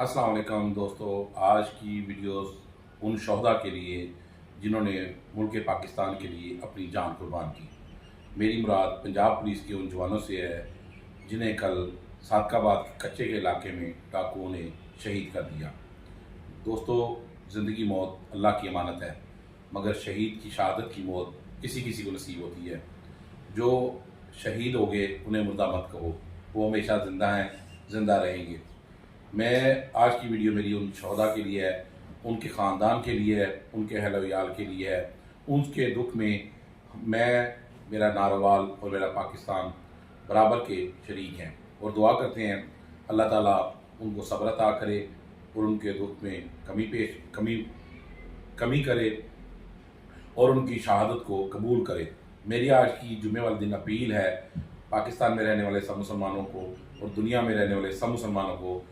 अस्सलाम वालेकुम दोस्तों। आज की वीडियोस उन शहदा के लिए जिन्होंने मुल्क पाकिस्तान के लिए अपनी जान कुर्बान की। मेरी मुराद पंजाब पुलिस के उन जवानों से है जिन्हें कल सादकाबाद के कच्चे के इलाके में डाकुओं ने शहीद कर दिया। दोस्तों, ज़िंदगी मौत अल्लाह की अमानत है, मगर शहीद की शहादत की मौत किसी किसी को नसीब होती है। जो शहीद हो गए उन्हें मुर्दा मत कहो, वो हमेशा ज़िंदा हैं, ज़िंदा रहेंगे। मैं आज की वीडियो मेरी उन शहदा के लिए है, उनके ख़ानदान के लिए है, उनके अहल वयाल के लिए है। उनके दुख में मैं, मेरा नारोवाल और मेरा पाकिस्तान बराबर के शरीक हैं और दुआ करते हैं अल्लाह ताला उनको सब्र अता करे और उनके दुख में कमी करे और उनकी शहादत को कबूल करे। मेरी आज की जुम्मे वाले दिन अपील है पाकिस्तान में रहने वाले सब मुसलमानों को और दुनिया में रहने वाले सब मुसलमानों को